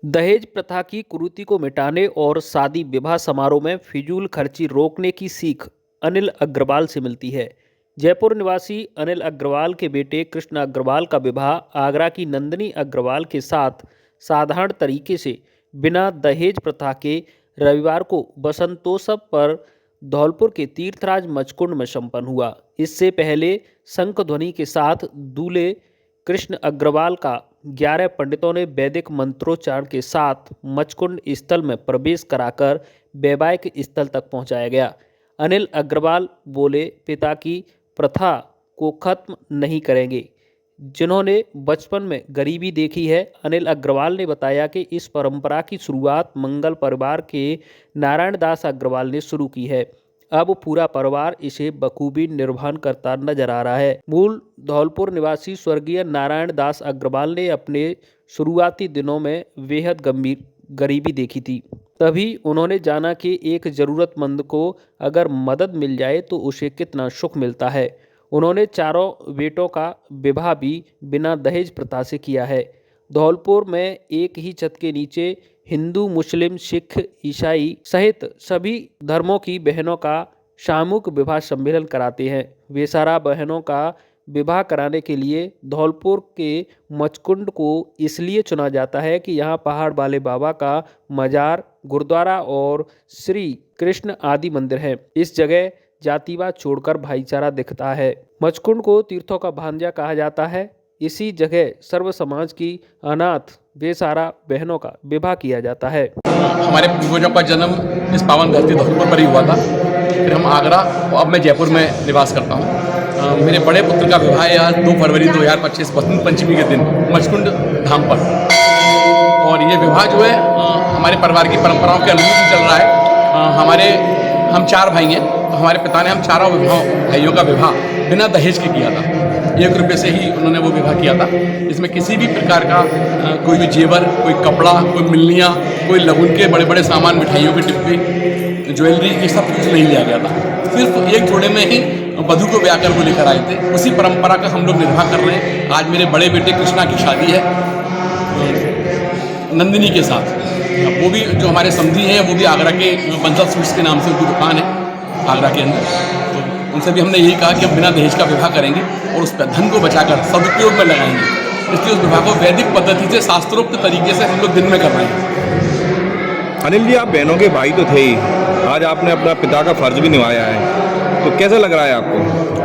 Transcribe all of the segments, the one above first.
दहेज प्रथा की कुरीति को मिटाने और शादी विवाह समारोह में फिजूल खर्ची रोकने की सीख अनिल अग्रवाल से मिलती है। जयपुर निवासी अनिल अग्रवाल के बेटे कृष्ण अग्रवाल का विवाह आगरा की नंदिनी अग्रवाल के साथ साधारण तरीके से बिना दहेज प्रथा के रविवार को बसंतोत्सव पर धौलपुर के तीर्थराज मचकुंड में संपन्न हुआ। इससे पहले शंख ध्वनि के साथ दूल्हे कृष्ण अग्रवाल का 11 पंडितों ने वैदिक मंत्रोच्चारण के साथ मचकुंड स्थल में प्रवेश कराकर वैवाहिक स्थल तक पहुंचाया गया। अनिल अग्रवाल बोले, पिता की प्रथा को खत्म नहीं करेंगे जिन्होंने बचपन में गरीबी देखी है। अनिल अग्रवाल ने बताया कि इस परंपरा की शुरुआत मंगल परिवार के नारायण दास अग्रवाल ने शुरू की है। अब पूरा परिवार इसे बखूबी निर्वहन करता नजर आ रहा है। मूल धौलपुर निवासी स्वर्गीय नारायण दास अग्रवाल ने अपने शुरुआती दिनों में बेहद गंभीर गरीबी देखी थी। तभी उन्होंने जाना कि एक ज़रूरतमंद को अगर मदद मिल जाए तो उसे कितना सुख मिलता है। उन्होंने चारों बेटों का विवाह भी बिना दहेज प्रथा से किया है। धौलपुर में एक ही छत के नीचे हिंदू, मुस्लिम, सिख, ईसाई सहित सभी धर्मों की बहनों का सामूहिक विवाह सम्मेलन कराते हैं। वे सारा बहनों का विवाह कराने के लिए धौलपुर के मचकुंड को इसलिए चुना जाता है कि यहाँ पहाड़ वाले बाबा का मजार, गुरुद्वारा और श्री कृष्ण आदि मंदिर हैं। इस जगह जातिवाद छोड़कर भाईचारा दिखता है। मचकुंड को तीर्थों का भांजा कहा जाता है। इसी जगह सर्व समाज की अनाथ बेसहारा बहनों का विवाह किया जाता है। हमारे पूर्वजों का जन्म इस पावन धरती धौलपुर पर ही हुआ था। फिर हम आगरा और अब मैं जयपुर में निवास करता हूँ। मेरे बड़े पुत्र का विवाह है आज 2 फरवरी 2025 बसंत पंचमी के दिन मचकुंड धाम पर। और ये विवाह जो है हमारे परिवार की परंपराओं के अनुरूप चल रहा है। हम 4 भाई हैं, तो हमारे पिता ने हम चारों भाइयों का विवाह बिना दहेज के किया था। 1 रुपये से ही उन्होंने वो विवाह किया था। इसमें किसी भी प्रकार का कोई भी जेवर, कोई कपड़ा, कोई मिलनियाँ, कोई लगुन के बड़े बड़े सामान, मिठाइयों के डिब्बे, ज्वेलरी, ये सब कुछ नहीं लिया गया था। सिर्फ एक जोड़े में ही वधू को ब्याह कर वो लेकर आए थे। उसी परंपरा का हम लोग निर्वाह कर रहे हैं। आज मेरे बड़े बेटे कृष्णा की शादी है नंदिनी के साथ। वो भी जो हमारे समधी हैं वो भी आगरा के बंसल स्वीट्स के नाम से उनकी दुकान है आगरा के अंदर। तो उनसे भी हमने यही कहा कि हम बिना दहेज का विवाह करेंगे और उस पर धन को बचाकर सदुपयोग में लगाएंगे। इसलिए उस विवाह को वैदिक पद्धति से शास्त्रोक्त तरीके से हम लोग दिन में कर रहे हैं। अनिल जी, आप बहनों के भाई तो थे ही, आज आपने अपना पिता का फर्ज भी निभाया है, तो कैसा लग रहा है आपको?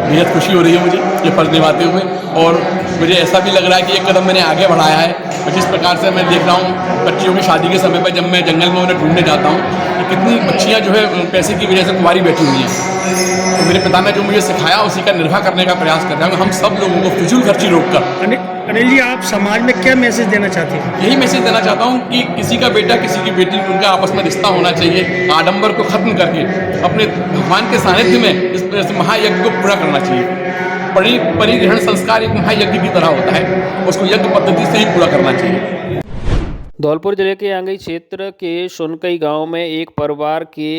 बेहद खुशी हो रही है मुझे ये फर्ज निभाते हुए, और मुझे ऐसा भी लग रहा है कि एक कदम मैंने आगे बढ़ाया है। और जिस प्रकार से मैं देख रहा हूँ बच्चियों की शादी के समय पर जब मैं जंगल में उन्हें ढूंढने जाता हूँ कि कितनी बच्चियाँ जो है पैसे की वजह से कुंवारी बैठी हुई हैं। तो मेरे पिता ने जो मुझे सिखाया उसी का निर्वाह करने का प्रयास कर रहा हूँ। हम सब लोगों को फिजूल खर्ची रोककर। अनिल जी, आप समाज में क्या मैसेज देना चाहते हैं? यही मैसेज देना चाहता हूँ कि किसी का बेटा किसी की बेटी, उनका आपस में रिश्ता होना चाहिए। आडंबर को खत्म करके अपने भगवान के सानिध्य में इस महायज्ञ को पूरा करना चाहिए। परिग्रहण संस्कार एक महायज्ञ की तरह होता है, उसको यज्ञ पद्धति से ही पूरा करना चाहिए। धौलपुर जिले के आंगई क्षेत्र के सुनकई गांव में एक परिवार के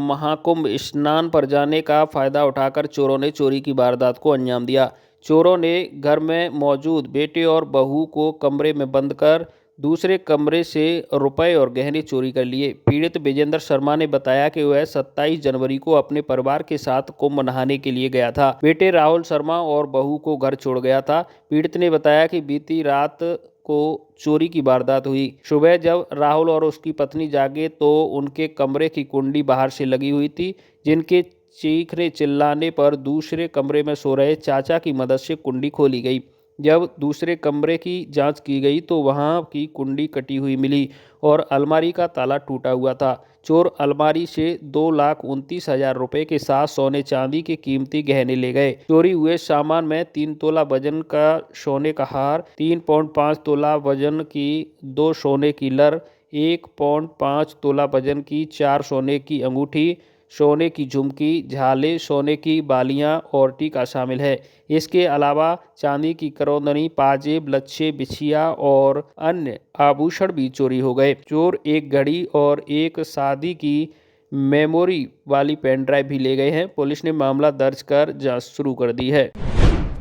महाकुंभ स्नान पर जाने का फायदा उठाकर चोरों ने चोरी की वारदात को अंजाम दिया। चोरों ने घर में मौजूद बेटे और बहू को कमरे में बंद कर दूसरे कमरे से रुपए और गहने चोरी कर लिए। पीड़ित विजेंद्र शर्मा ने बताया कि वह 27 जनवरी को अपने परिवार के साथ कुंभ नहाने के लिए गया था। बेटे राहुल शर्मा और बहू को घर छोड़ गया था। पीड़ित ने बताया कि बीती रात को चोरी की वारदात हुई। सुबह जब राहुल और उसकी पत्नी जागे तो उनके कमरे की कुंडी बाहर से लगी हुई थी, जिनके चीखने चिल्लाने पर दूसरे कमरे में सो रहे चाचा की मदद से कुंडी खोली गई। जब दूसरे कमरे की जांच की गई तो वहां की कुंडी कटी हुई मिली और अलमारी का ताला टूटा हुआ था। चोर अलमारी से 2,29,000 रुपये के साथ सोने चांदी के कीमती गहने ले गए। चोरी हुए सामान में 3 तोला वजन का सोने का हार, 3.5 तोला वजन की 2 सोने की लर, 1.5 तोला वजन की 4 सोने की अंगूठी, सोने की झुमकी, झाले, सोने की बालियां और टीका शामिल है। इसके अलावा चांदी की करौंदनी, पाजेब, लच्छे, बिछिया और अन्य आभूषण भी चोरी हो गए। चोर एक घड़ी और एक शादी की मेमोरी वाली पेन ड्राइव भी ले गए हैं। पुलिस ने मामला दर्ज कर जांच शुरू कर दी है।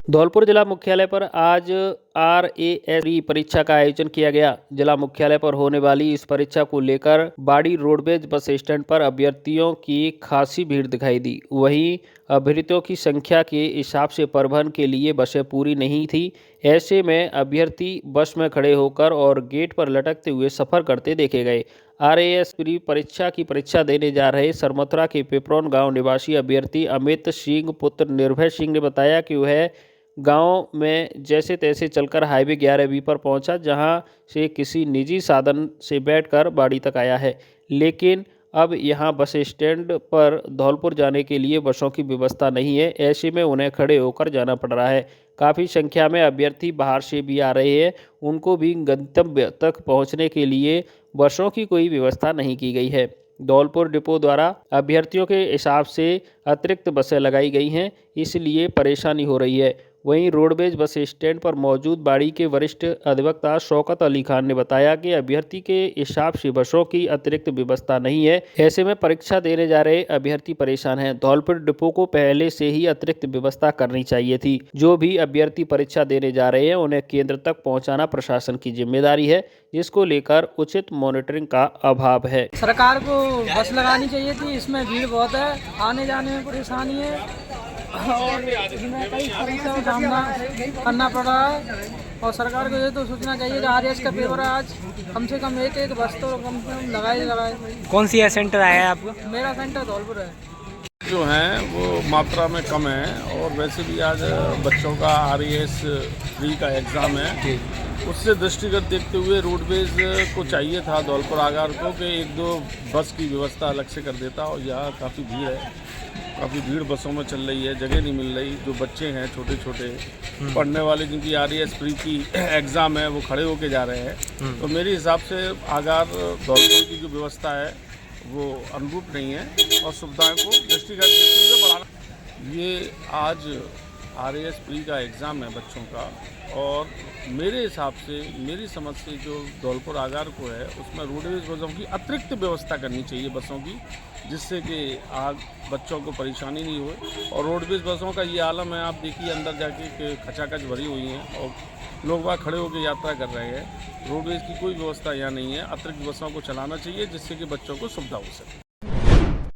धौलपुर जिला मुख्यालय पर आज RAS परीक्षा का आयोजन किया गया। जिला मुख्यालय पर होने वाली इस परीक्षा को लेकर बाड़ी रोडवेज बस स्टैंड पर अभ्यर्थियों की खासी भीड़ दिखाई दी। वहीं अभ्यर्थियों की संख्या के हिसाब से परिवहन के लिए बसें पूरी नहीं थी। ऐसे में अभ्यर्थी बस में खड़े होकर और गेट पर लटकते हुए सफर करते देखे गए। RAS परीक्षा की परीक्षा देने जा रहे सरमथुरा के पिपरौन गांव निवासी अभ्यर्थी अमित सिंह पुत्र निर्भय सिंह ने बताया कि वह गांव में जैसे तैसे चलकर हाईवे 11B पर पहुंचा, जहां से किसी निजी साधन से बैठकर बाड़ी तक आया है। लेकिन अब यहां बस स्टैंड पर धौलपुर जाने के लिए बसों की व्यवस्था नहीं है। ऐसे में उन्हें खड़े होकर जाना पड़ रहा है। काफ़ी संख्या में अभ्यर्थी बाहर से भी आ रहे हैं। उनको भी गंतव्य तक पहुंचने के लिए बसों की कोई व्यवस्था नहीं की गई है। धौलपुर डिपो द्वारा अभ्यर्थियों के हिसाब से अतिरिक्त बसें लगाई गई हैं, इसलिए परेशानी हो रही है। वहीं रोडवेज बस स्टैंड पर मौजूद बाड़ी के वरिष्ठ अधिवक्ता शौकत अली खान ने बताया कि अभ्यर्थी के हिसाब से बसों की अतिरिक्त व्यवस्था नहीं है। ऐसे में परीक्षा देने जा रहे अभ्यर्थी परेशान हैं। धौलपुर डिपो को पहले से ही अतिरिक्त व्यवस्था करनी चाहिए थी। जो भी अभ्यर्थी परीक्षा देने जा रहे हैं उन्हें केंद्र तक पहुँचाना प्रशासन की जिम्मेदारी है, जिसको लेकर उचित मॉनिटरिंग का अभाव है। सरकार को बस लगानी चाहिए थी। इसमें भीड़ बहुत है, आने जाने में परेशानी है और इसमें कई समस्याओं का सामना करना पड़ रहा है। और सरकार को ये तो सोचना चाहिए कि RAS का पेपर है, आज कम से कम एक बस तो कम से कम लगाए। कौन सी सेंटर आया है आपका? मेरा सेंटर धौलपुर है। जो हैं वो मात्रा में कम है और वैसे भी आज बच्चों का RAS प्री का एग्ज़ाम है। उससे दृष्टिगत देखते हुए रोडवेज को चाहिए था धौलपुर आगार को कि 1-2 बस की व्यवस्था अलग से कर देता। और यहाँ काफ़ी भीड़ है, काफ़ी भीड़ बसों में चल रही है, जगह नहीं मिल रही। जो बच्चे हैं छोटे छोटे पढ़ने वाले जिनकी RAS प्री की एग्ज़ाम है वो खड़े होके जा रहे हैं। तो मेरे हिसाब से आगार धौलपुर की जो व्यवस्था है वो अनुरूप नहीं है और सुविधाओं को दृष्टिगत देखते हुए बढ़ाना। ये आज RAS प्री का एग्ज़ाम है बच्चों का और मेरे हिसाब से, मेरी समझ से जो धौलपुर आगार को है उसमें रोडवेज बसों की अतिरिक्त व्यवस्था करनी चाहिए बसों की, जिससे कि बच्चों को परेशानी नहीं हो। और रोडवेज बसों का ये आलम है, आप देखिए अंदर जाके कि खचाखच भरी हुई हैं और लोग वहाँ खड़े होकर यात्रा कर रहे हैं। रोडवेज की कोई व्यवस्था यहाँ नहीं है। अतिरिक्त बसों को चलाना चाहिए जिससे कि बच्चों को सुविधा हो सके।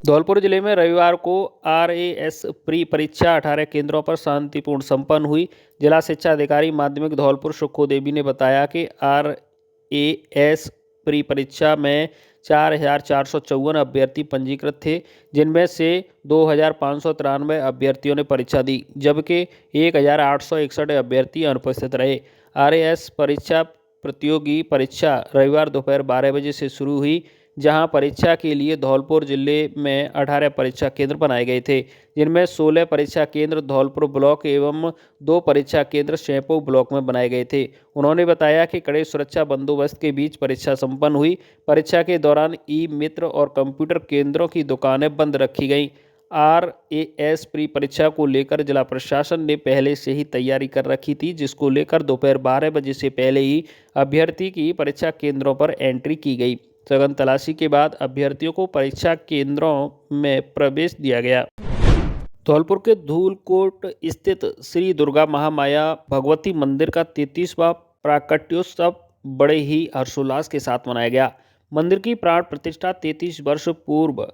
धौलपुर जिले में रविवार को RAS प्री परीक्षा 18 केंद्रों पर शांतिपूर्ण संपन्न हुई। जिला शिक्षा अधिकारी माध्यमिक धौलपुर सुखो देवी ने बताया कि RAS प्री परीक्षा में 4,454 अभ्यर्थी पंजीकृत थे, जिनमें से 2,593 अभ्यर्थियों ने परीक्षा दी, जबकि 1,861 अभ्यर्थी अनुपस्थित रहे। RAS परीक्षा प्रतियोगी परीक्षा रविवार दोपहर 12 बजे से शुरू हुई, जहां परीक्षा के लिए धौलपुर जिले में 18 परीक्षा केंद्र बनाए गए थे, जिनमें 16 परीक्षा केंद्र धौलपुर ब्लॉक एवं 2 परीक्षा केंद्र शहपुर ब्लॉक में बनाए गए थे। उन्होंने बताया कि कड़े सुरक्षा बंदोबस्त के बीच परीक्षा संपन्न हुई। परीक्षा के दौरान ई-मित्र और कंप्यूटर केंद्रों की दुकानें बंद रखी गईं। RAS प्री परीक्षा को लेकर जिला प्रशासन ने पहले से ही तैयारी कर रखी थी, जिसको लेकर दोपहर 12 बजे से पहले ही अभ्यर्थी की परीक्षा केंद्रों पर एंट्री की गई। सघन तलाशी के बाद अभ्यर्थियों को परीक्षा केंद्रों में प्रवेश दिया गया। धौलपुर के धूलकोट स्थित श्री दुर्गा महामाया भगवती मंदिर का 33वां प्राकट्योत्सव बड़े ही हर्षोल्लास के साथ मनाया गया। मंदिर की प्राण प्रतिष्ठा 33 वर्ष पूर्व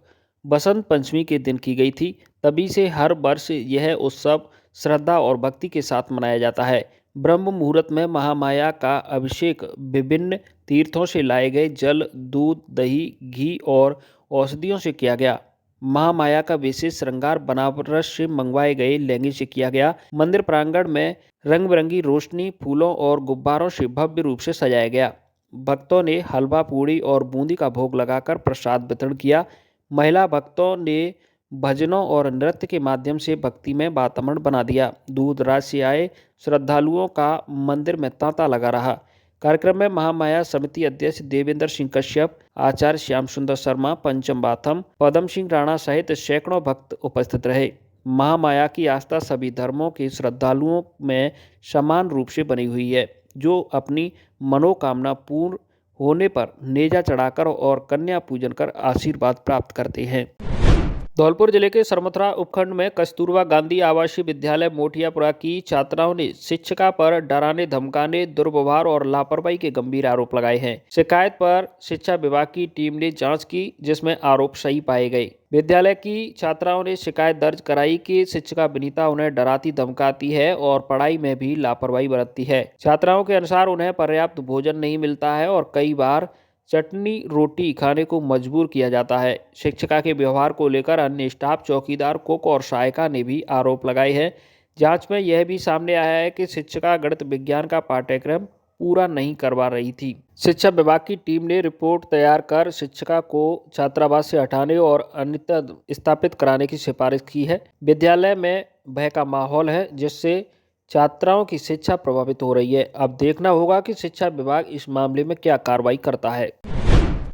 बसंत पंचमी के दिन की गई थी। तभी से हर वर्ष यह उत्सव श्रद्धा और भक्ति के साथ मनाया जाता है। ब्रह्म मुहूर्त में महामाया का अभिषेक विभिन्न तीर्थों से लाए गए जल, दूध, दही, घी और औषधियों से किया गया। महामाया का विशेष श्रृंगार बनारस से मंगवाए गए लहंगे से किया गया। मंदिर प्रांगण में रंग बिरंगी रोशनी, फूलों और गुब्बारों से भव्य रूप से सजाया गया। भक्तों ने हलवा, पूड़ी और बूंदी का भोग लगाकर प्रसाद वितरण किया। महिला भक्तों ने भजनों और नृत्य के माध्यम से भक्ति में वातावरण बना दिया। दूर दराज से आए श्रद्धालुओं का मंदिर में तांता लगा रहा। कार्यक्रम में महामाया समिति अध्यक्ष देवेंद्र सिंह कश्यप, आचार्य श्याम सुंदर शर्मा, पंचम बाथम, पदम सिंह राणा सहित सैकड़ों भक्त उपस्थित रहे। महामाया की आस्था सभी धर्मों के श्रद्धालुओं में समान रूप से बनी हुई है, जो अपनी मनोकामना पूर्ण होने पर नेजा चढ़ाकर और कन्या पूजन कर आशीर्वाद प्राप्त करते हैं। धौलपुर जिले के सरमथुरा उपखंड में कस्तूरबा गांधी आवासीय विद्यालय मोटियापुरा की छात्राओं ने शिक्षिका पर डराने धमकाने, दुर्व्यवहार और लापरवाही के गंभीर आरोप लगाए हैं। शिकायत पर शिक्षा विभाग की टीम ने जांच की, जिसमें आरोप सही पाए गए। विद्यालय की छात्राओं ने शिकायत दर्ज कराई कि शिक्षिका विनीता उन्हें डराती धमकाती है और पढ़ाई में भी लापरवाही बरतती है। छात्राओं के अनुसार उन्हें पर्याप्त भोजन नहीं मिलता है और कई बार चटनी रोटी खाने को मजबूर किया जाता है। शिक्षिका के व्यवहार को लेकर अन्य स्टाफ, चौकीदार, कुक और सहायिका ने भी आरोप लगाए हैं। जांच में यह भी सामने आया है कि शिक्षिका गणित विज्ञान का पाठ्यक्रम पूरा नहीं करवा रही थी। शिक्षा विभाग की टीम ने रिपोर्ट तैयार कर शिक्षिका को छात्रावास से हटाने और अन्यत्र स्थापित कराने की सिफारिश की है। विद्यालय में भय का माहौल है, जिससे छात्राओं की शिक्षा प्रभावित हो रही है। अब देखना होगा कि शिक्षा विभाग इस मामले में क्या कार्रवाई करता है।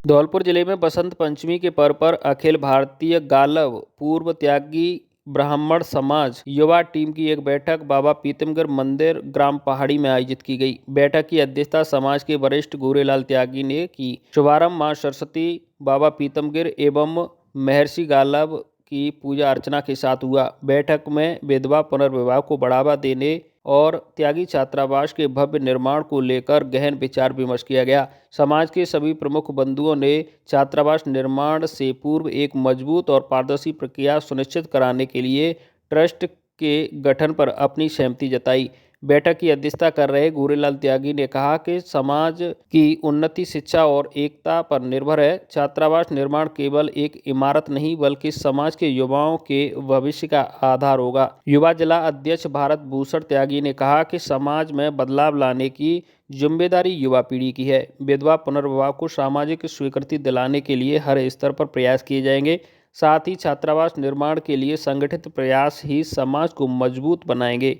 धौलपुर जिले में बसंत पंचमी के पर्व पर अखिल भारतीय गालव पूर्व त्यागी ब्राह्मण समाज युवा टीम की एक बैठक बाबा पीतमगढ़ मंदिर ग्राम पहाड़ी में आयोजित की गई। बैठक की अध्यक्षता समाज के वरिष्ठ गोरेलाल त्यागी ने की। शुभारंभ मां सरस्वती, बाबा पीतमगढ़ एवं महर्षि गालव की पूजा अर्चना के साथ हुआ। बैठक में विधवा पुनर्विवाह को बढ़ावा देने और त्यागी छात्रावास के भव्य निर्माण को लेकर गहन विचार विमर्श किया गया। समाज के सभी प्रमुख बंधुओं ने छात्रावास निर्माण से पूर्व एक मजबूत और पारदर्शी प्रक्रिया सुनिश्चित कराने के लिए ट्रस्ट के गठन पर अपनी सहमति जताई। बैठक की अध्यक्षता कर रहे गोरेलाल त्यागी ने कहा कि समाज की उन्नति शिक्षा और एकता पर निर्भर है। छात्रावास निर्माण केवल एक इमारत नहीं बल्कि समाज के युवाओं के भविष्य का आधार होगा। युवा जिला अध्यक्ष भारत भूषण त्यागी ने कहा कि समाज में बदलाव लाने की जिम्मेदारी युवा पीढ़ी की है। विधवा पुनर्विवाह को सामाजिक स्वीकृति दिलाने के लिए हर स्तर पर प्रयास किए जाएंगे। साथ ही छात्रावास निर्माण के लिए संगठित प्रयास ही समाज को मजबूत बनाएंगे।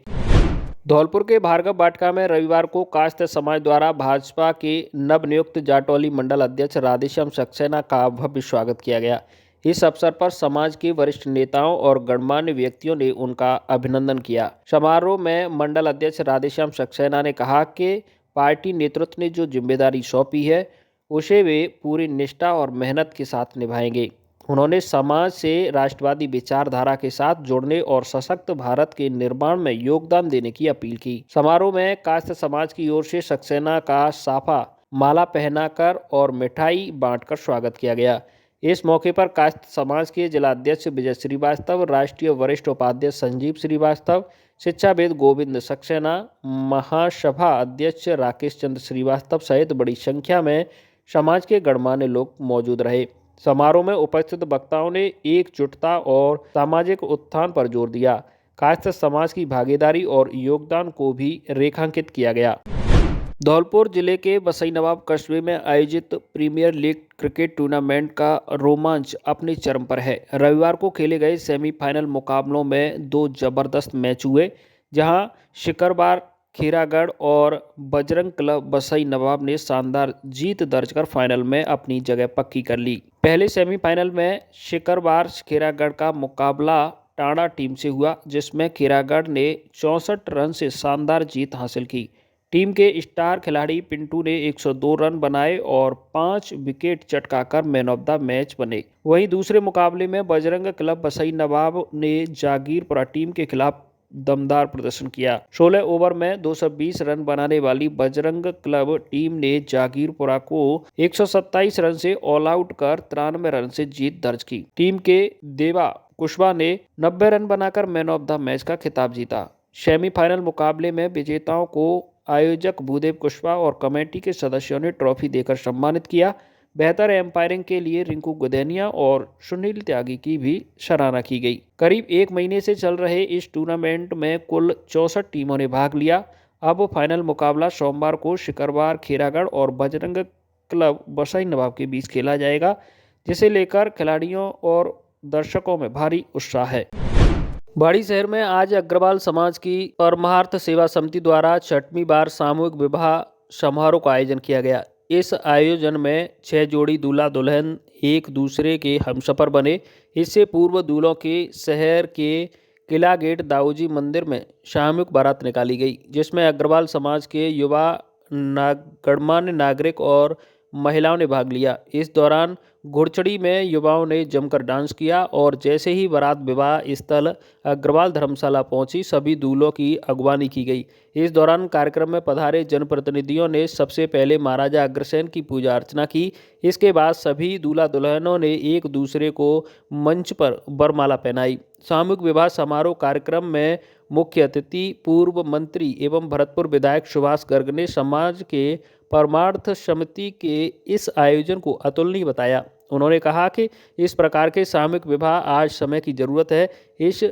धौलपुर के भार्गव वाटिका में रविवार को कायस्थ समाज द्वारा भाजपा के नवनियुक्त जाटौली मंडल अध्यक्ष राधेश्याम सक्सेना का भव्य स्वागत किया गया। इस अवसर पर समाज के वरिष्ठ नेताओं और गणमान्य व्यक्तियों ने उनका अभिनंदन किया। समारोह में मंडल अध्यक्ष राधेश्याम सक्सेना ने कहा कि पार्टी नेतृत्व ने जो जिम्मेदारी सौंपी है उसे वे पूरी निष्ठा और मेहनत के साथ निभाएंगे। उन्होंने समाज से राष्ट्रवादी विचारधारा के साथ जुड़ने और सशक्त भारत के निर्माण में योगदान देने की अपील की। समारोह में कायस्थ समाज की ओर से सक्सेना का साफा माला पहनाकर और मिठाई बांटकर स्वागत किया गया। इस मौके पर कायस्थ समाज के जिला अध्यक्ष विजय श्रीवास्तव, राष्ट्रीय वरिष्ठ उपाध्यक्ष संजीव श्रीवास्तव, शिक्षाविद गोविंद सक्सेना, महासभा अध्यक्ष राकेश चंद्र श्रीवास्तव सहित बड़ी संख्या में समाज के गणमान्य लोग मौजूद रहे। समारोह में उपस्थित वक्ताओं ने एकजुटता और सामाजिक उत्थान पर जोर दिया। कायस्थ समाज की भागीदारी और योगदान को भी रेखांकित किया गया। धौलपुर जिले के वसई नवाब कस्बे में आयोजित प्रीमियर लीग क्रिकेट टूर्नामेंट का रोमांच अपने चरम पर है। रविवार को खेले गए सेमीफाइनल मुकाबलों में दो जबरदस्त मैच हुए, जहां शिकरवार खीरागढ़ और बजरंग क्लब वसई नवाब ने शानदार जीत दर्ज कर फाइनल में अपनी जगह पक्की कर ली। पहले सेमीफाइनल में शिकरवार खीरागढ़ का मुकाबला टांडा टीम से हुआ, जिसमें खीरागढ़ ने 64 रन से शानदार जीत हासिल की। टीम के स्टार खिलाड़ी पिंटू ने 102 रन बनाए और 5 विकेट चटकाकर मैन ऑफ द मैच बने। वहीं दूसरे मुकाबले में बजरंग क्लब वसई नवाब ने जागीरपुरा टीम के खिलाफ दमदार प्रदर्शन किया। 16 ओवर में 220 रन बनाने वाली बजरंग क्लब टीम ने जागीरपुरा को 127 रन से ऑल आउट कर 93 रन से जीत दर्ज की। टीम के देवा कुशवाहा ने 90 रन बनाकर मैन ऑफ द मैच का खिताब जीता। सेमीफाइनल मुकाबले में विजेताओं को आयोजक भूदेव कुशवाहा और कमेटी के सदस्यों ने ट्रॉफी देकर सम्मानित किया। बेहतर एम्पायरिंग के लिए रिंकू गुदेनिया और सुनील त्यागी की भी सराहना की गई। करीब एक महीने से चल रहे इस टूर्नामेंट में कुल 64 टीमों ने भाग लिया। अब फाइनल मुकाबला सोमवार को शिकरवार खीरागढ़ और बजरंग क्लब वसई नवाब के बीच खेला जाएगा, जिसे लेकर खिलाड़ियों और दर्शकों में भारी उत्साह है। बाड़ी शहर में आज अग्रवाल समाज की परमार्थ सेवा समिति द्वारा 6वीं बार सामूहिक विवाह समारोह का आयोजन किया गया। इस आयोजन में 6 जोड़ी दूल्हा दुल्हन एक दूसरे के हमसफर बने। इससे पूर्व दूल्हों के शहर के किला गेट दाऊजी मंदिर में सामूहिक बारात निकाली गई, जिसमें अग्रवाल समाज के युवा गणमान्य नागरिक और महिलाओं ने भाग लिया। इस दौरान घुड़चड़ी में युवाओं ने जमकर डांस किया और जैसे ही बारात विवाह स्थल अग्रवाल धर्मशाला पहुंची, सभी दूल्हों की अगवानी की गई। इस दौरान कार्यक्रम में पधारे जनप्रतिनिधियों ने सबसे पहले महाराजा अग्रसेन की पूजा अर्चना की। इसके बाद सभी दूल्हा दुल्हनों ने एक दूसरे को मंच पर वरमाला पहनाई। सामूहिक विवाह समारोह कार्यक्रम में मुख्य अतिथि पूर्व मंत्री एवं भरतपुर विधायक सुभाष गर्ग ने समाज के परमार्थ समिति के इस आयोजन को अतुलनीय बताया। उन्होंने कहा कि इस प्रकार के सामूहिक विवाह आज समय की जरूरत है। इस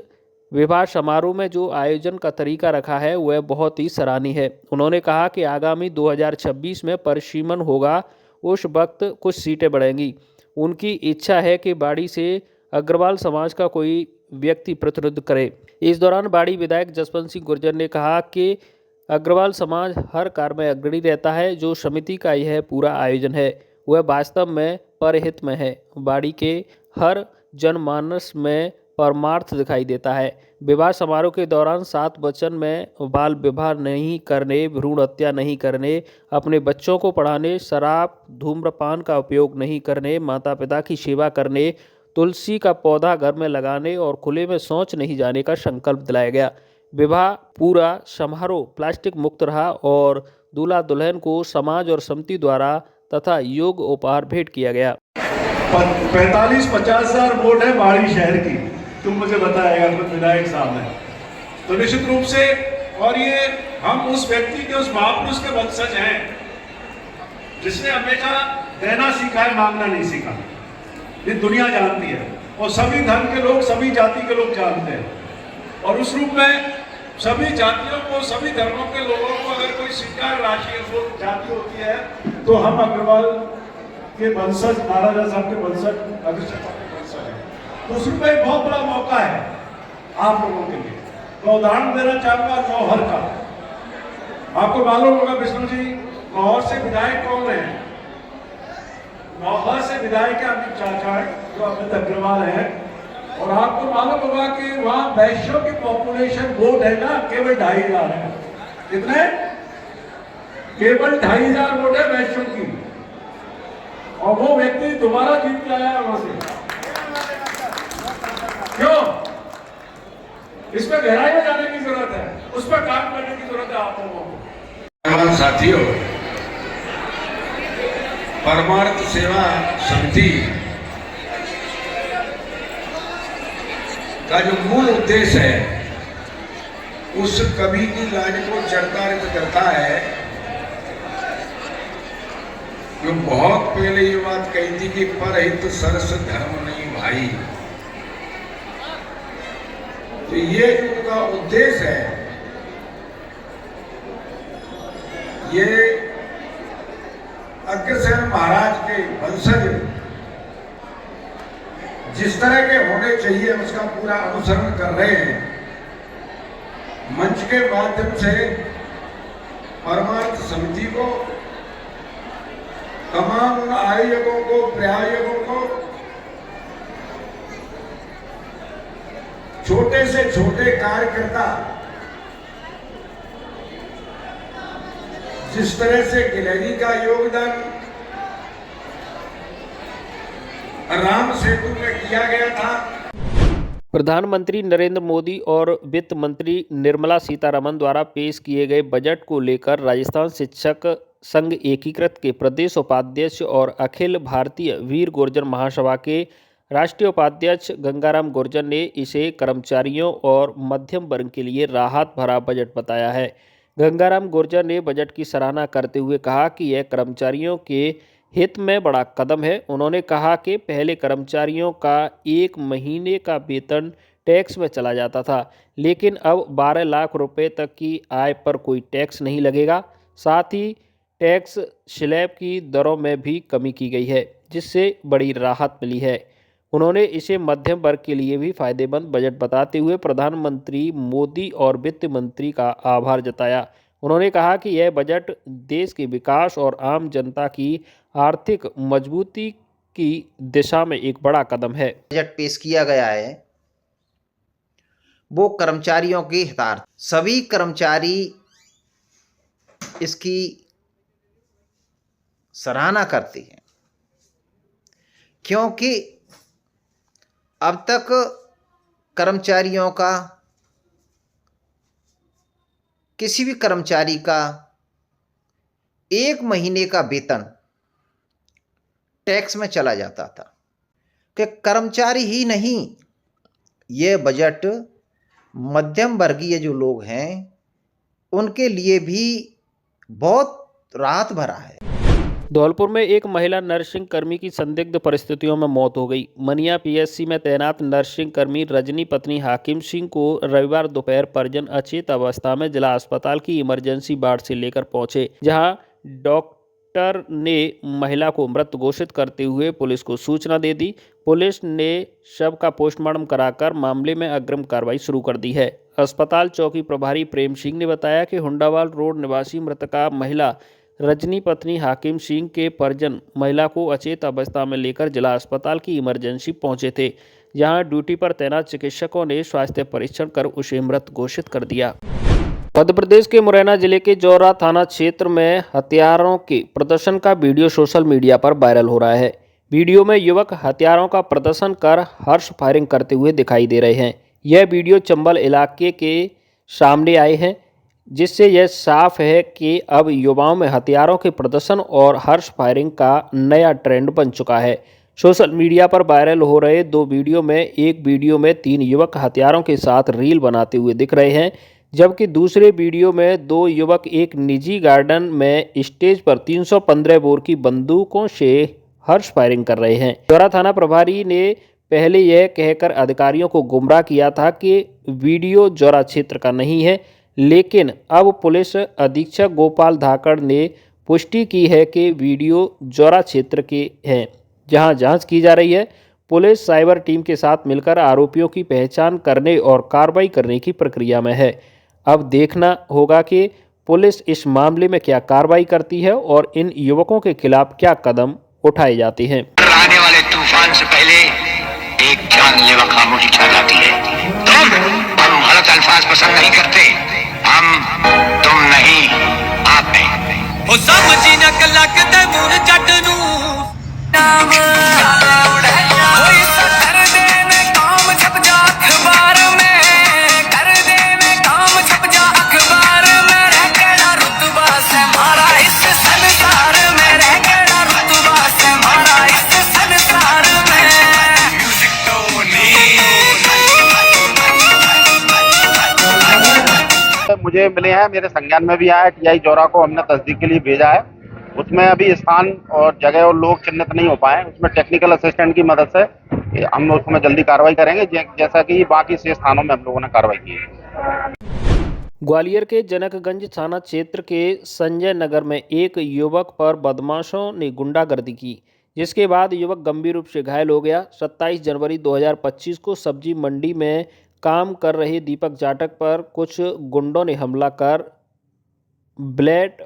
विवाह समारोह में जो आयोजन का तरीका रखा है वह बहुत ही सराहनीय है। उन्होंने कहा कि आगामी 2026 में परिसीमन होगा, उस वक्त कुछ सीटें बढ़ेंगी। उनकी इच्छा है कि बाड़ी से अग्रवाल समाज का कोई व्यक्ति प्रतिनिधित्व करे। इस दौरान बाड़ी विधायक जसवंत सिंह गुर्जर ने कहा कि अग्रवाल समाज हर कार्य में अग्रणी रहता है। जो समिति का यह पूरा आयोजन है वह वास्तव में परहित में है। बाड़ी के हर जनमानस में परमार्थ दिखाई देता है। विवाह समारोह के दौरान 7 वचन में बाल विवाह नहीं करने, भ्रूण हत्या नहीं करने, अपने बच्चों को पढ़ाने, शराब धूम्रपान का उपयोग नहीं करने, माता पिता की सेवा करने, तुलसी का पौधा घर में लगाने और खुले में शौच नहीं जाने का संकल्प दिलाया गया। विवाह पूरा समारोह प्लास्टिक मुक्त रहा और दूल्हा दुल्हन को समाज और समिति द्वारा तथा योग उपहार भेंट किया गया। 45-50 हज़ार वोट है बाड़ी शहर की, तुम मुझे बताएगा खुद विधायक साहब ने, तो निश्चित रूप से, और ये हम उस व्यक्ति के, उस महापुरुष के वंशज हैं जिसने हमेशा देना सीखा है, मांगना नहीं सीखा। ये दुनिया जानती है और सभी धर्म के लोग, सभी जाति के लोग जानते हैं। और उस रूप में सभी जातियों को, सभी धर्मों के लोगों को अगर कोई स्वीकार राशि जाति होती है तो हम अग्रवाल के वंशज, महाराजा साहब के वंशज, अग्रसेन साहब के वंशज हैं। तो उस रूप में एक बहुत बड़ा मौका है आप लोगों के लिए। मैं उदाहरण देना चाहूंगा नौहर का। आपको मालूम होगा विष्णु जी, नौहर से विधायक कौन है? नौहर से विधायक है अमित चाचा जो अमित अग्रवाल है। और आपको मालूम होगा कि वहां वैश्यों की पॉपुलेशन वोट है ना, केवल 2,500 है। कितने? केवल 2,500 वोट है वैश्यों की, और वो व्यक्ति दोबारा जीत के आया वहां से। क्यों? इसमें गहराई में जाने की जरूरत है, उस पर काम करने की जरूरत है आप लोगों को। साथियों, परमार्थ सेवा समिति का जो मूल उद्देश्य है उस कवि की लाज को चरितार्थ करता है। जो बहुत पहले ये बात कही थी कि परहित सरस धर्म नहीं भाई, तो ये जो उनका उद्देश्य है, ये अग्रसेन महाराज के वंशज जिस तरह के होने चाहिए उसका पूरा अनुसरण कर रहे हैं। मंच के माध्यम से परमार्थ समिति को, तमाम उन आयोजकों को, प्रयायोजकों को, छोटे से छोटे कार्यकर्ता जिस तरह से गिलहरी का योगदान राम सेतु में किया गया था। प्रधानमंत्री नरेंद्र मोदी और वित्त मंत्री निर्मला सीतारमण द्वारा पेश किए गए बजट को लेकर राजस्थान शिक्षक संघ एकीकृत के प्रदेश उपाध्यक्ष और अखिल भारतीय वीर गुर्जर महासभा के राष्ट्रीय उपाध्यक्ष गंगाराम गुर्जर ने इसे कर्मचारियों और मध्यम वर्ग के लिए राहत भरा बजट बताया है। गंगाराम गुर्जर ने बजट की सराहना करते हुए कहा कि यह कर्मचारियों के हित में बड़ा कदम है। उन्होंने कहा कि पहले कर्मचारियों का 1 महीने का वेतन टैक्स में चला जाता था, लेकिन अब 12 लाख रुपए तक की आय पर कोई टैक्स नहीं लगेगा। साथ ही टैक्स स्लैब की दरों में भी कमी की गई है, जिससे बड़ी राहत मिली है। उन्होंने इसे मध्यम वर्ग के लिए भी फायदेमंद बजट बताते हुए प्रधानमंत्री मोदी और वित्त मंत्री का आभार जताया। उन्होंने कहा कि यह बजट देश के विकास और आम जनता की आर्थिक मजबूती की दिशा में एक बड़ा कदम है। बजट पेश किया गया है वो कर्मचारियों के हितार्थ, सभी कर्मचारी इसकी सराहना करते हैं, क्योंकि अब तक कर्मचारियों का, किसी भी कर्मचारी का 1 महीने का वेतन टैक्स में चला जाता था। कि कर्मचारी ही नहीं, ये बजट मध्यम वर्गीय जो लोग हैं उनके लिए भी बहुत राहत भरा है। धौलपुर में एक महिला नर्सिंग कर्मी की संदिग्ध परिस्थितियों में मौत हो गई। मनिया पीएससी में तैनात नर्सिंग कर्मी रजनी पत्नी हाकिम सिंह को रविवार दोपहर परिजन अचेत अवस्था में जिला अस्पताल की इमरजेंसी वार्ड से लेकर पहुंचे, जहां डॉक्टर ने महिला को मृत घोषित करते हुए पुलिस को सूचना दे दी। पुलिस ने शव का पोस्टमार्टम कराकर मामले में अग्रिम कार्रवाई शुरू कर दी है। अस्पताल चौकी प्रभारी प्रेम सिंह ने बताया कि हुंडावाल रोड निवासी मृतका महिला रजनी पत्नी हाकिम सिंह के परिजन महिला को अचेत अवस्था में लेकर जिला अस्पताल की इमरजेंसी पहुंचे थे, जहां ड्यूटी पर तैनात चिकित्सकों ने स्वास्थ्य परीक्षण कर उसे मृत घोषित कर दिया। मध्य प्रदेश के मुरैना जिले के जौरा थाना क्षेत्र में हथियारों के प्रदर्शन का वीडियो सोशल मीडिया पर वायरल हो रहा है। वीडियो में युवक हथियारों का प्रदर्शन कर हर्ष फायरिंग करते हुए दिखाई दे रहे हैं। यह वीडियो चंबल इलाके के सामने आए हैं, जिससे यह साफ है कि अब युवाओं में हथियारों के प्रदर्शन और हर्ष फायरिंग का नया ट्रेंड बन चुका है। सोशल मीडिया पर वायरल हो रहे 2 वीडियो में एक वीडियो में 3 युवक हथियारों के साथ रील बनाते हुए दिख रहे हैं, जबकि दूसरे वीडियो में 2 युवक एक निजी गार्डन में स्टेज पर 315 बोर की बंदूकों से हर्ष फायरिंग कर रहे हैं। जौरा थाना प्रभारी ने पहले यह कहकर अधिकारियों को गुमराह किया था कि वीडियो जौरा क्षेत्र का नहीं है, लेकिन अब पुलिस अधीक्षक गोपाल धाकड़ ने पुष्टि की है कि वीडियो जौरा क्षेत्र के हैं, जहां जांच की जा रही है। पुलिस साइबर टीम के साथ मिलकर आरोपियों की पहचान करने और कार्रवाई करने की प्रक्रिया में है। अब देखना होगा कि पुलिस इस मामले में क्या कार्रवाई करती है और इन युवकों के खिलाफ क्या कदम उठाए जाते हैं। आने वाले तूफान से पहले एक जानलेवा खामोशी छा जाती है। हम गलत अल्फाज पसंद नहीं करते, हम तुम नहीं आप नहीं। ओ समझी ना कलक दे मूर जट नू नाम कोई कर दे में काम छप जा अखबार में, कर दे में काम छप जा अखबार में। रह केड़ा रुतबा से मारा इस संसार में, रह केड़ा रुतबा से मारा इस संसार में। म्यूजिक तो मुझे मिले हैं, मेरे संज्ञान में भी आया है। टीआई जौरा को हमने तस्दीक के लिए भेजा है। उसमें अभी स्थान और जगह और लोग चिन्हित नहीं हो पाए। उसमें टेक्निकल असिस्टेंट की मदद से हम उसमें जल्दी कार्रवाई करेंगे, जैसा कि बाकी से स्थानों में हम लोगों ने कार्रवाई की है। ग्वालियर के जनकगंज थाना क्षेत्र के संजय नगर में एक युवक पर बदमाशों ने गुंडागर्दी की, जिसके बाद युवक गंभीर रूप से घायल हो गया। 27 जनवरी 2025 को सब्जी मंडी में काम कर रहे दीपक जाटक पर कुछ गुंडों ने हमला कर ब्लेड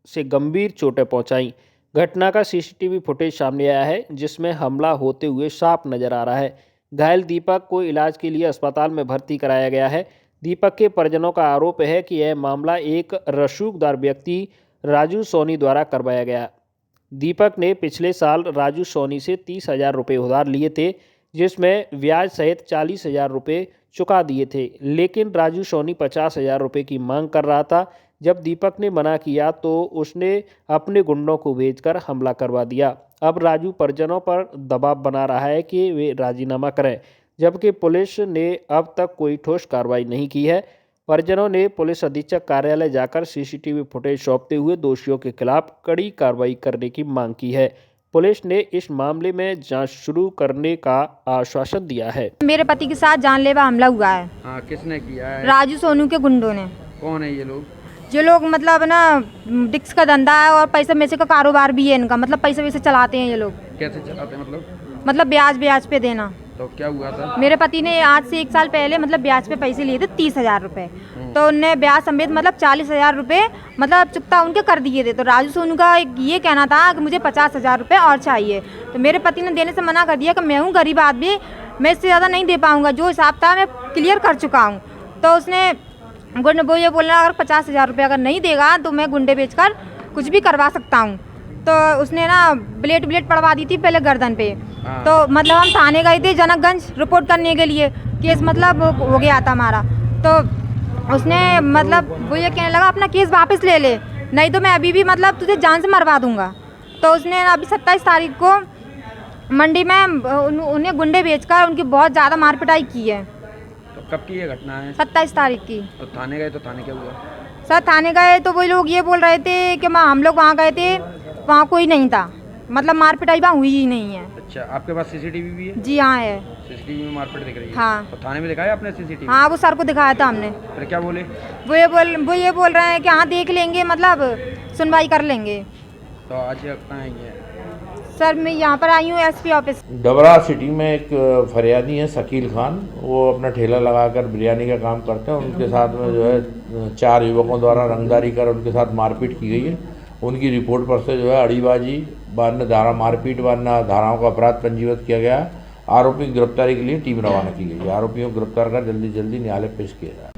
से गंभीर चोटें पहुंचाई। घटना का सीसीटीवी फुटेज सामने आया है, जिसमें हमला होते हुए साफ नजर आ रहा है। घायल दीपक को इलाज के लिए अस्पताल में भर्ती कराया गया है। दीपक के परिजनों का आरोप है कि यह मामला एक रसूखदार व्यक्ति राजू सोनी द्वारा करवाया गया। दीपक ने पिछले साल राजू सोनी से 30,000 रुपये उधार लिए थे, जिसमें ब्याज सहित 40,000 रुपये चुका दिए थे, लेकिन राजू सोनी 50,000 रुपये की मांग कर रहा था। जब दीपक ने मना किया तो उसने अपने गुंडों को भेजकर हमला करवा दिया। अब राजू परिजनों पर दबाव बना रहा है कि वे राजीनामा करें, जबकि पुलिस ने अब तक कोई ठोस कार्रवाई नहीं की है। परिजनों ने पुलिस अधीक्षक कार्यालय जाकर सीसीटीवी फुटेज सौंपते हुए दोषियों के खिलाफ कड़ी कार्रवाई करने की मांग की है। पुलिस ने इस मामले में जांच शुरू करने का आश्वासन दिया है। मेरे पति के साथ जानलेवा हमला हुआ है। हाँ, किसने किया है? राजू सोनू के गुंडों ने। कौन है ये लोग? जो लोग मतलब ना डिक्स का धंधा है और पैसे में से का कारोबार भी है इनका, मतलब पैसे वैसे चलाते हैं ये लोग। कैसे चलाते हैं? मतलब ब्याज पे देना। तो क्या हुआ था? मेरे पति ने आज से 1 साल पहले मतलब ब्याज पे पैसे लिए थे 30,000 रुपये, तो उनने ब्याज समेत मतलब 40,000 रुपये मतलब चुकता उनके कर दिए थे। तो राजू सोनू का ये कहना था कि मुझे 50,000 रुपये और चाहिए, तो मेरे पति ने देने से मना कर दिया कि मैं हूँ गरीब आदमी, मैं इससे ज़्यादा नहीं दे पाऊँगा, जो हिसाब था मैं क्लियर कर चुका हूँ। तो उसने गुंडे वो ये बोलना अगर 50,000 रुपये अगर नहीं देगा तो मैं गुंडे बेचकर कुछ भी करवा सकता हूँ। तो उसने ना ब्लेड पड़वा दी थी पहले गर्दन पे। तो मतलब हम थाने गए थे जनकगंज रिपोर्ट करने के लिए, केस मतलब हो गया था हमारा। तो उसने मतलब वो ये कहने लगा अपना केस वापस ले ले, नहीं तो मैं अभी भी मतलब तुझे जान से मरवा दूंगा। तो उसने अभी 27 तारीख को मंडी में उन्हें गुंडे बेचकर उनकी बहुत ज़्यादा मार पिटाई की है। तो कब की ये घटना है? 27 तारीख की। तो थाने गए तो थाने क्या हुआ? सर थाने गए तो वो लोग ये बोल रहे थे कि हम लोग वहाँ गए थे, वहाँ कोई नहीं था, मतलब मार पिटाई वहाँ हुई ही नहीं है। अच्छा, आपके पास सीसीटीवी भी है? जी हाँ है। सीसीटीवी में मारपीट दिख रही है? हाँ। तो थाने में दिखाया आपने सीसीटीवी? हाँ, वो सर को दिखाया था हमने। फिर क्या बोले? वो ये बोल रहे हैं कि हाँ देख लेंगे, मतलब सुनवाई कर लेंगे। तो आज कहाँ आई है? सर मैं यहाँ पर आई हूँ एसपी ऑफिस। डबरा सिटी में एक फरियादी है शकील खान, वो अपना ठेला लगाकर बिरयानी का काम करते हैं। उनके साथ में जो है 4 युवकों द्वारा रंगदारी कर उनके साथ मारपीट की गई है। उनकी रिपोर्ट पर से जो है अड़ीबाजी 52 धारा, मारपीट 52 धाराओं का अपराध पंजीबद्ध किया गया। आरोपी की गिरफ्तारी के लिए टीम रवाना की गई है। आरोपियों को गिरफ्तार कर जल्दी न्यायालय पेश किया जाए।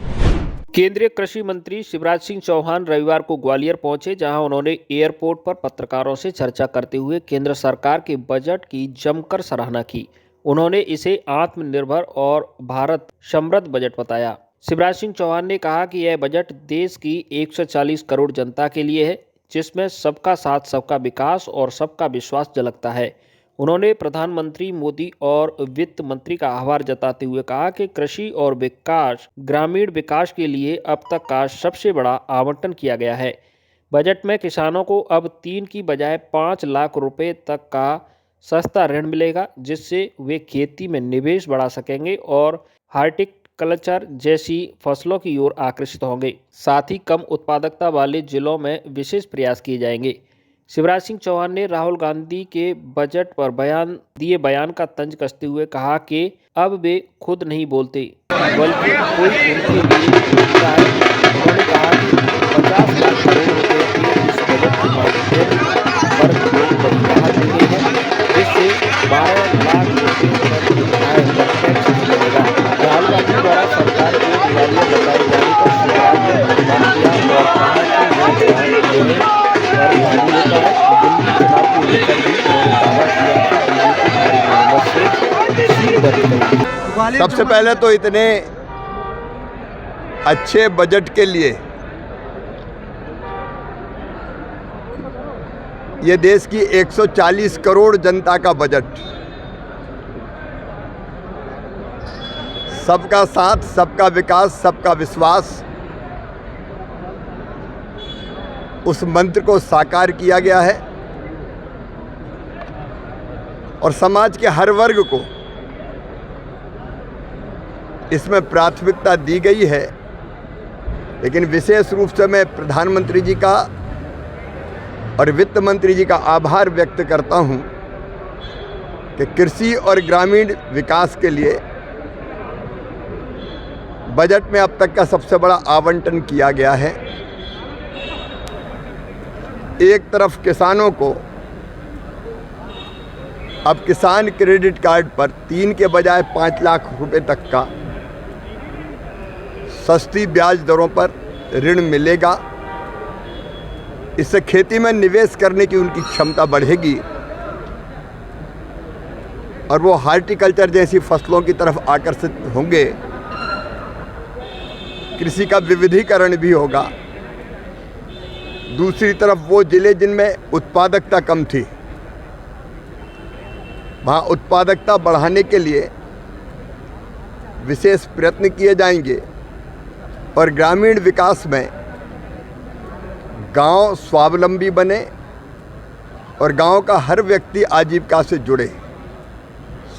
केंद्रीय कृषि मंत्री शिवराज सिंह चौहान रविवार को ग्वालियर पहुंचे, जहां उन्होंने एयरपोर्ट पर पत्रकारों से चर्चा करते हुए केंद्र सरकार के बजट की जमकर सराहना की। उन्होंने इसे आत्मनिर्भर और भारत समृद्ध बजट बताया। शिवराज सिंह चौहान ने कहा कि यह बजट देश की 140 करोड़ जनता के लिए है, जिसमें सबका साथ, सबका विकास और सबका विश्वास झलकता है। उन्होंने प्रधानमंत्री मोदी और वित्त मंत्री का आभार जताते हुए कहा कि कृषि और विकास, ग्रामीण विकास के लिए अब तक का सबसे बड़ा आवंटन किया गया है। बजट में किसानों को अब 3 की बजाय 5 लाख रुपए तक का सस्ता ऋण मिलेगा, जिससे वे खेती में निवेश बढ़ा सकेंगे और हार्टिकल्चर जैसी फसलों की ओर आकर्षित होंगे। साथ ही कम उत्पादकता वाले जिलों में विशेष प्रयास किए जाएंगे। शिवराज सिंह चौहान ने राहुल गांधी के बजट पर बयान का तंज कसते हुए कहा कि अब वे खुद नहीं बोलते, बल्कि कोई उनके लिए बोलता है। उन्होंने कहा कि 50 लाख करोड़ रुपए के इस बजट के माध्यम वर्ग को बड़ी राहत मिली है, जिससे 12 लाख रुपए आय पर टैक्स नहीं लगेगा। राहुल गांधी द्वारा सरकार को दिवालिया बताए जाने पर शिवराज ने प्रतिवाद किया और कहा कि यह बयान होता है। दिल्ली चुनाव को लेकर भी उन्होंने दावा किया कि बीजेपी भारी बहुमत से जीत दर्ज करेगी। सबसे पहले तो इतने अच्छे बजट के लिए ये देश की 140 करोड़ जनता का बजट, सबका साथ, सबका विकास, सबका विश्वास, उस मंत्र को साकार किया गया है और समाज के हर वर्ग को इसमें प्राथमिकता दी गई है। लेकिन विशेष रूप से मैं प्रधानमंत्री जी का और वित्त मंत्री जी का आभार व्यक्त करता हूं कि कृषि और ग्रामीण विकास के लिए बजट में अब तक का सबसे बड़ा आवंटन किया गया है। एक तरफ किसानों को अब किसान क्रेडिट कार्ड पर 3 के बजाय 5 लाख रुपए तक का सस्ती ब्याज दरों पर ऋण मिलेगा। इससे खेती में निवेश करने की उनकी क्षमता बढ़ेगी और वो हार्टिकल्चर जैसी फसलों की तरफ आकर्षित होंगे। कृषि का विविधीकरण भी होगा। दूसरी तरफ वो जिले जिनमें उत्पादकता कम थी, वहाँ उत्पादकता बढ़ाने के लिए विशेष प्रयत्न किए जाएंगे और ग्रामीण विकास में गांव स्वावलंबी बने और गांव का हर व्यक्ति आजीविका से जुड़े।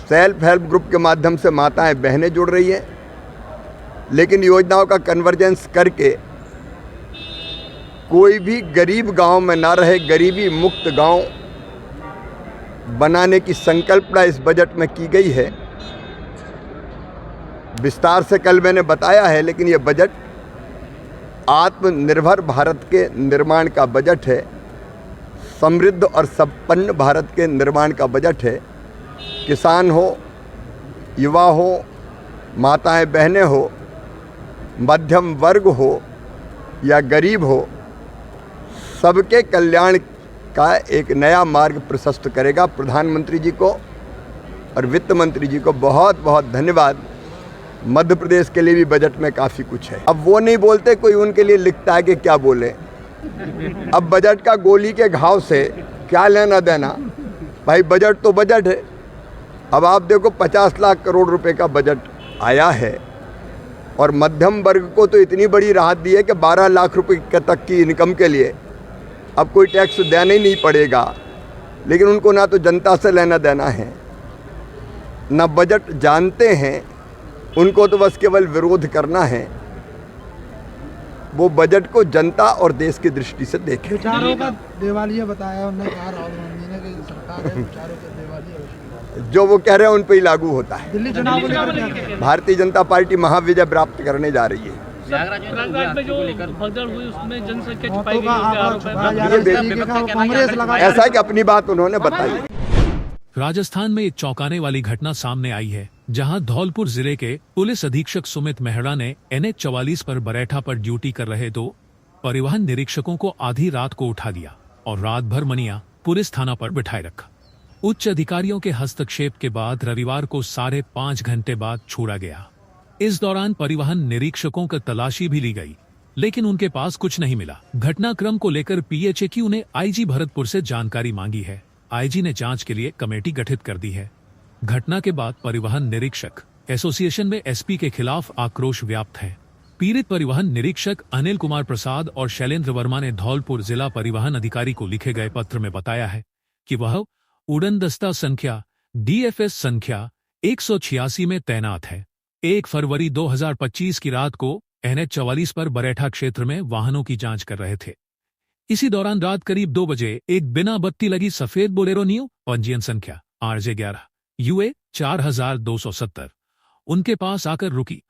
सेल्फ हेल्प ग्रुप के माध्यम से माताएं बहनें जुड़ रही हैं, लेकिन योजनाओं का कन्वर्जेंस करके कोई भी गरीब गांव में ना रहे, गरीबी मुक्त गांव बनाने की संकल्पना इस बजट में की गई है। विस्तार से कल मैंने बताया है, लेकिन ये बजट आत्मनिर्भर भारत के निर्माण का बजट है, समृद्ध और संपन्न भारत के निर्माण का बजट है। किसान हो, युवा हो, माताएं बहनें हो, मध्यम वर्ग हो या गरीब हो, सबके कल्याण का एक नया मार्ग प्रशस्त करेगा। प्रधानमंत्री जी को और वित्त मंत्री जी को बहुत बहुत धन्यवाद। मध्य प्रदेश के लिए भी बजट में काफ़ी कुछ है। अब वो नहीं बोलते, कोई उनके लिए लिखता है कि क्या बोले। अब बजट का गोली के घाव से क्या लेना देना भाई, बजट तो बजट है। अब आप देखो 50 लाख करोड़ रुपए का बजट आया है और मध्यम वर्ग को तो इतनी बड़ी राहत दी है कि 12 लाख रुपए तक की इनकम के लिए अब कोई टैक्स देना ही नहीं पड़ेगा। लेकिन उनको ना तो जनता से लेना देना है, ना बजट जानते हैं, उनको तो बस केवल विरोध करना है। वो बजट को जनता और देश की दृष्टि से देखें। विचारों का दिवालिया बताया उन्होंने, कहा राहुल गांधी ने कि सरकार है विचारों का दिवालिया। जो वो कह रहे हैं उन पर ही लागू होता है। दिल्ली चुनाव को लेकर भारतीय जनता पार्टी महाविजय प्राप्त करने जा रही है। ऐसा है कि अपनी बात उन्होंने बताई। राजस्थान में एक चौंकाने वाली घटना सामने आई है, जहां धौलपुर जिले के पुलिस अधीक्षक सुमित मेहरा ने NH 44 पर बरेठा पर ड्यूटी कर रहे 2 परिवहन निरीक्षकों को आधी रात को उठा दिया और रात भर मनिया पुलिस थाना पर बिठाए रखा। उच्च अधिकारियों के हस्तक्षेप के बाद रविवार को 5.5 घंटे बाद छोड़ा गया। इस दौरान परिवहन निरीक्षकों का तलाशी भी ली गई, लेकिन उनके पास कुछ नहीं मिला। घटनाक्रम को लेकर PHAQ ने IG भरतपुर से जानकारी मांगी है। IG ने जांच के लिए कमेटी गठित कर दी है। घटना के बाद परिवहन निरीक्षक एसोसिएशन में SP के खिलाफ आक्रोश व्याप्त है। पीड़ित परिवहन निरीक्षक अनिल कुमार प्रसाद और शैलेंद्र वर्मा ने धौलपुर जिला परिवहन अधिकारी को लिखे गए पत्र में बताया है कि वह उड़न दस्ता संख्या DFS संख्या 186 में तैनात है। 1 फरवरी 2025 की रात को NH 44 पर बरेठा क्षेत्र में वाहनों की जांच कर रहे थे। इसी दौरान रात करीब 2 बजे एक बिना बत्ती लगी सफेद बोलेरो नियो पंजीयन संख्या RJ11 UA 4270 उनके पास आकर रुकी।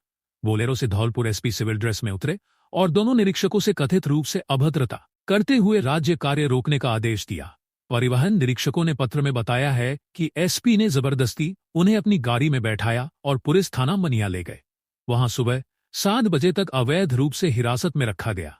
बोलेरो से धौलपुर SP सिविल ड्रेस में उतरे और दोनों निरीक्षकों से कथित रूप से अभद्रता करते हुए राज्य कार्य रोकने का आदेश दिया। परिवहन निरीक्षकों ने पत्र में बताया है कि SP ने जबरदस्ती उन्हें अपनी गाड़ी में बैठाया और पुलिस थाना मनिया ले गए। वहां सुबह 7 बजे तक अवैध रूप से हिरासत में रखा गया।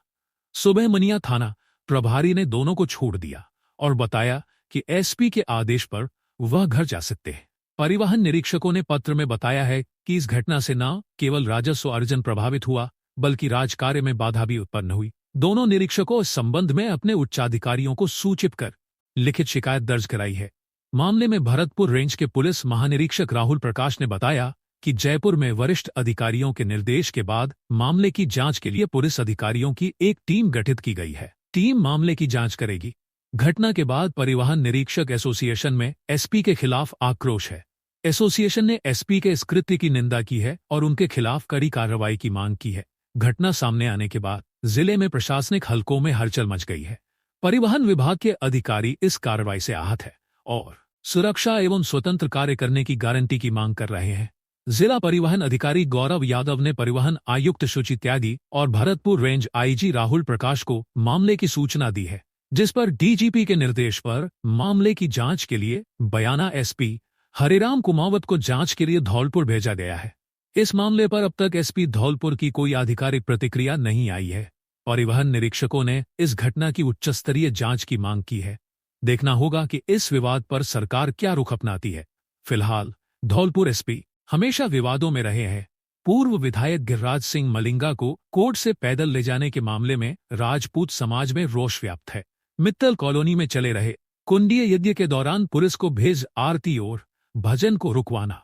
सुबह मनिया थाना प्रभारी ने दोनों को छोड़ दिया और बताया कि SP के आदेश पर वह घर जा सकते हैं। परिवहन निरीक्षकों ने पत्र में बताया है कि इस घटना से न केवल राजस्व अर्जन प्रभावित हुआ, बल्कि राजकार्य में बाधा भी उत्पन्न हुई। दोनों निरीक्षकों इस संबंध में अपने उच्चाधिकारियों को सूचित कर लिखित शिकायत दर्ज कराई है। मामले में भरतपुर रेंज के पुलिस महानिरीक्षक राहुल प्रकाश ने बताया कि जयपुर में वरिष्ठ अधिकारियों के निर्देश के बाद मामले की जांच के लिए पुलिस अधिकारियों की एक टीम गठित की गई है। टीम मामले की जांच करेगी। घटना के बाद परिवहन निरीक्षक एसोसिएशन में SP के खिलाफ आक्रोश है। एसोसिएशन ने SP के इस कृत्य की निंदा की है और उनके खिलाफ कड़ी कार्रवाई की मांग की है। घटना सामने आने के बाद जिले में प्रशासनिक हलकों में हलचल मच गई है। परिवहन विभाग के अधिकारी इस कार्रवाई से आहत है और सुरक्षा एवं स्वतंत्र कार्य करने की गारंटी की मांग कर रहे हैं। जिला परिवहन अधिकारी गौरव यादव ने परिवहन आयुक्त शुचि त्यागी और भरतपुर रेंज IG राहुल प्रकाश को मामले की सूचना दी है, जिस पर DGP के निर्देश पर मामले की जांच के लिए बयाना SP हरिराम कुमावत को जांच के लिए धौलपुर भेजा गया है। इस मामले पर अब तक SP धौलपुर की कोई आधिकारिक प्रतिक्रिया नहीं आई है। परिवहन निरीक्षकों ने इस घटना की उच्चस्तरीय जांच की मांग की है। देखना होगा कि इस विवाद पर सरकार क्या रुख अपनाती है। फिलहाल धौलपुर SP हमेशा विवादों में रहे हैं। पूर्व विधायक गिरिराज सिंह मलिंगा को कोर्ट से पैदल ले जाने के मामले में राजपूत समाज में रोष व्याप्त है। मित्तल कॉलोनी में चले रहे कुंडीय यज्ञ के दौरान पुलिस को भेज आरती और भजन को रुकवाना